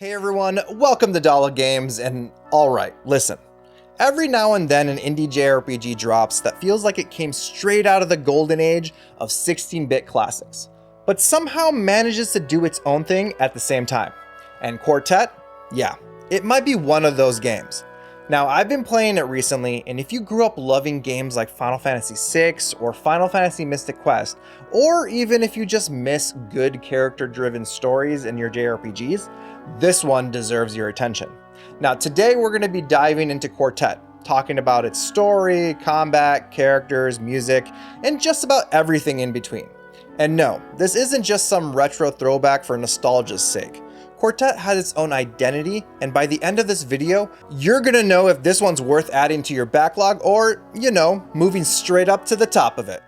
Hey everyone, welcome to Dollar Games, and alright, listen. Every now and then an indie JRPG drops that feels like it came straight out of the golden age of 16-bit classics, but somehow manages to do its own thing at the same time. And Quartet? Yeah, it might be one of those games. Now, I've been playing it recently, and if you grew up loving games like Final Fantasy VI or Final Fantasy Mystic Quest, or even if you just miss good character-driven stories in your JRPGs, this one deserves your attention. Now, today we're going to be diving into Quartet, talking about its story, combat, characters, music, and just about everything in between. And no, this isn't just some retro throwback for nostalgia's sake. Quartet has its own identity, and by the end of this video, you're gonna know if this one's worth adding to your backlog or, moving straight up to the top of it.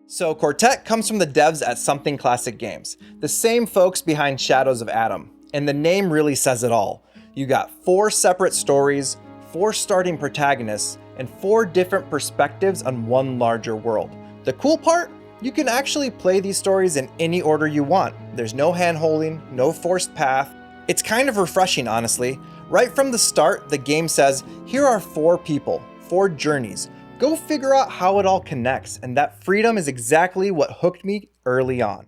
So Quartet comes from the devs at Something Classic Games, the same folks behind Shadows of Adam, and the name really says it all. You got 4 separate stories, 4 starting protagonists, and 4 different perspectives on one larger world. The cool part? You can actually play these stories in any order you want. There's no hand-holding, no forced path. It's kind of refreshing, honestly. Right from the start, the game says, here are 4 people, 4 journeys. Go figure out how it all connects, and that freedom is exactly what hooked me early on.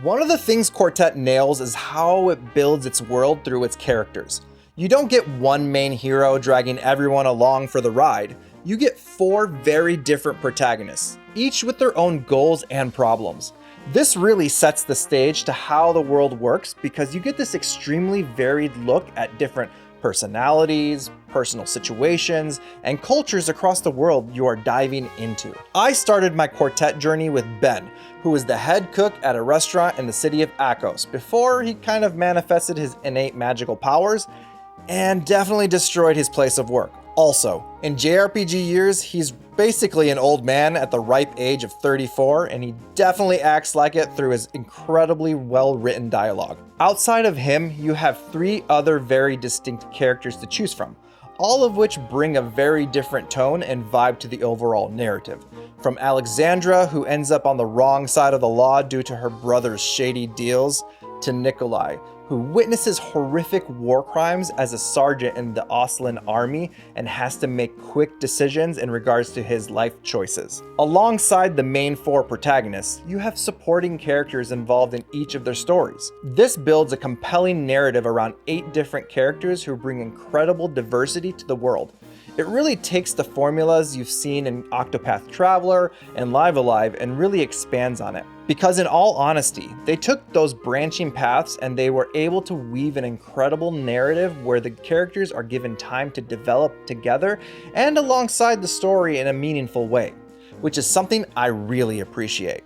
One of the things Quartet nails is how it builds its world through its characters. You don't get one main hero dragging everyone along for the ride. You get 4 very different protagonists, each with their own goals and problems. This really sets the stage to how the world works because you get this extremely varied look at different personalities, personal situations, and cultures across the world you are diving into. I started my Quartet journey with Ben, who was the head cook at a restaurant in the city of Akos before he kind of manifested his innate magical powers and definitely destroyed his place of work. Also, in JRPG years, he's basically an old man at the ripe age of 34, and he definitely acts like it through his incredibly well-written dialogue. Outside of him, you have 3 other very distinct characters to choose from, all of which bring a very different tone and vibe to the overall narrative. From Alexandra, who ends up on the wrong side of the law due to her brother's shady deals, to Nikolai, who witnesses horrific war crimes as a sergeant in the Oslan army and has to make quick decisions in regards to his life choices. Alongside the main 4 protagonists, you have supporting characters involved in each of their stories. This builds a compelling narrative around 8 different characters who bring incredible diversity to the world. It really takes the formulas you've seen in Octopath Traveler and Live Alive and really expands on it. Because in all honesty, they took those branching paths and they were able to weave an incredible narrative where the characters are given time to develop together and alongside the story in a meaningful way, which is something I really appreciate.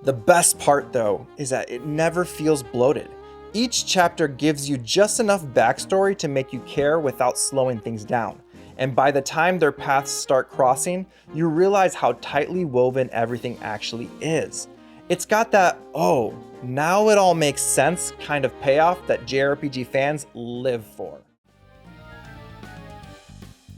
The best part though is that it never feels bloated. Each chapter gives you just enough backstory to make you care without slowing things down. And by the time their paths start crossing, you realize how tightly woven everything actually is. It's got that, oh, now it all makes sense kind of payoff that JRPG fans live for.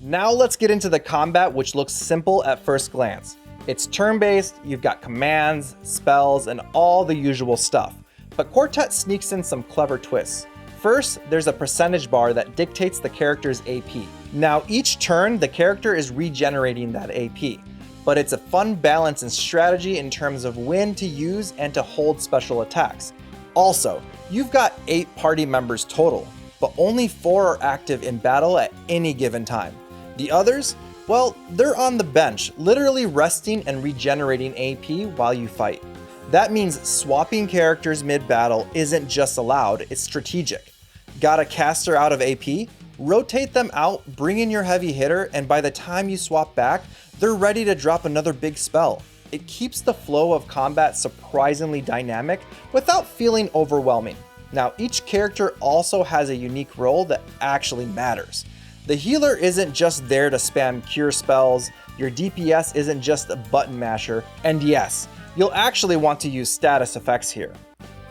Now let's get into the combat, which looks simple at first glance. It's turn-based, you've got commands, spells, and all the usual stuff. But Quartet sneaks in some clever twists. First, there's a percentage bar that dictates the character's AP. Now, each turn, the character is regenerating that AP, but it's a fun balance and strategy in terms of when to use and to hold special attacks. Also, you've got 8 party members total, but only 4 are active in battle at any given time. The others, well, they're on the bench, literally resting and regenerating AP while you fight. That means swapping characters mid-battle isn't just allowed, it's strategic. Got a caster out of AP? Rotate them out, bring in your heavy hitter, and by the time you swap back, they're ready to drop another big spell. It keeps the flow of combat surprisingly dynamic without feeling overwhelming. Now, each character also has a unique role that actually matters. The healer isn't just there to spam cure spells, your DPS isn't just a button masher, and yes, you'll actually want to use status effects here.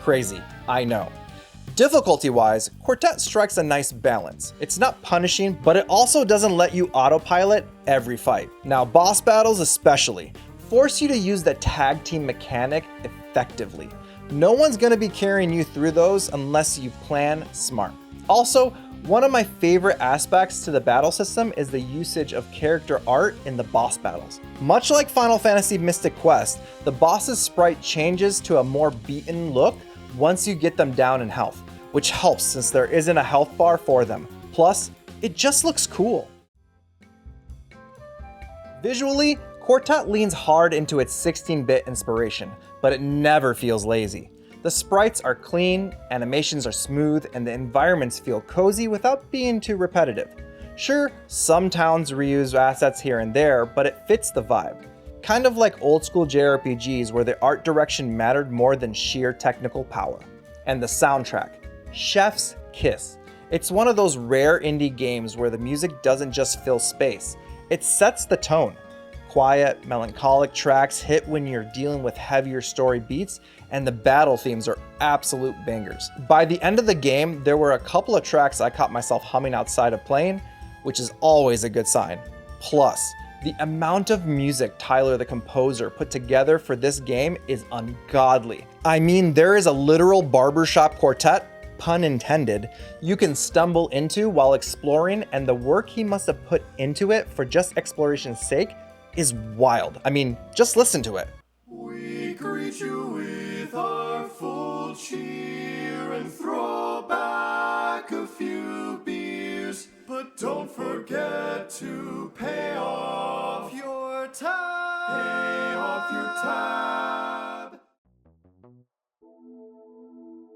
Crazy, I know. Difficulty-wise, Quartet strikes a nice balance. It's not punishing, but it also doesn't let you autopilot every fight. Now, boss battles especially force you to use the tag team mechanic effectively. No one's going to be carrying you through those unless you plan smart. Also, one of my favorite aspects to the battle system is the usage of character art in the boss battles. Much like Final Fantasy Mystic Quest, the boss's sprite changes to a more beaten look once you get them down in health, which helps since there isn't a health bar for them. Plus, it just looks cool. Visually, Quartet leans hard into its 16-bit inspiration, but it never feels lazy. The sprites are clean, animations are smooth, and the environments feel cozy without being too repetitive. Sure, some towns reuse assets here and there, but it fits the vibe. Kind of like old school JRPGs where the art direction mattered more than sheer technical power. And the soundtrack, chef's kiss. It's one of those rare indie games where the music doesn't just fill space, it sets the tone. Quiet, melancholic tracks hit when you're dealing with heavier story beats, and the battle themes are absolute bangers. By the end of the game, there were a couple of tracks I caught myself humming outside of playing, which is always a good sign. Plus, the amount of music Tyler the composer put together for this game is ungodly. I mean, there is a literal barbershop quartet, pun intended, you can stumble into while exploring, and the work he must have put into it for just exploration's sake is wild. I mean, just listen to it. We greet you with our full cheer and throw back a few beers, but don't forget to pay off your tab. Pay off your tab.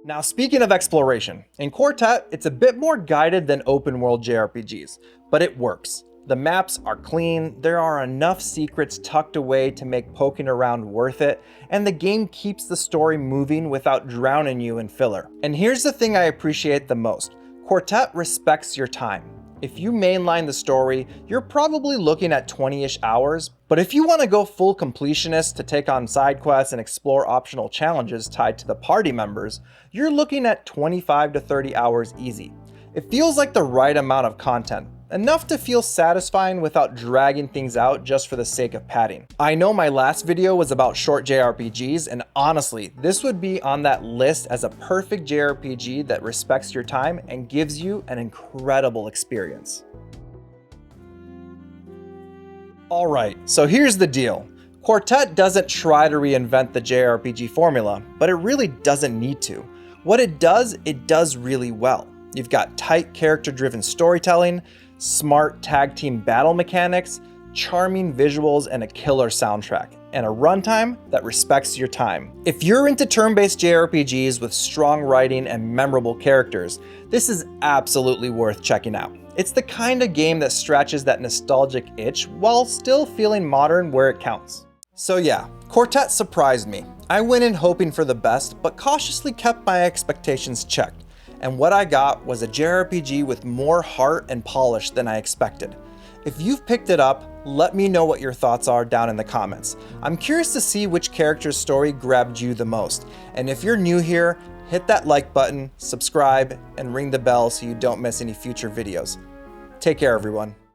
Now, speaking of exploration, in Quartet, it's a bit more guided than open world JRPGs, but it works. The maps are clean, there are enough secrets tucked away to make poking around worth it, and the game keeps the story moving without drowning you in filler. And here's the thing I appreciate the most. Quartet respects your time. If you mainline the story, you're probably looking at 20-ish hours, but if you want to go full completionist to take on side quests and explore optional challenges tied to the party members, you're looking at 25 to 30 hours easy. It feels like the right amount of content. Enough to feel satisfying without dragging things out just for the sake of padding. I know my last video was about short JRPGs, and honestly, this would be on that list as a perfect JRPG that respects your time and gives you an incredible experience. Alright, so here's the deal. Quartet doesn't try to reinvent the JRPG formula, but it really doesn't need to. What it does really well. You've got tight character-driven storytelling, smart tag team battle mechanics, charming visuals, and a killer soundtrack, and a runtime that respects your time. If you're into turn-based JRPGs with strong writing and memorable characters, this is absolutely worth checking out. It's the kind of game that scratches that nostalgic itch while still feeling modern where it counts. So yeah, Quartet surprised me. I went in hoping for the best, but cautiously kept my expectations checked. And what I got was a JRPG with more heart and polish than I expected. If you've picked it up, let me know what your thoughts are down in the comments. I'm curious to see which character's story grabbed you the most. And if you're new here, hit that like button, subscribe, and ring the bell so you don't miss any future videos. Take care, everyone.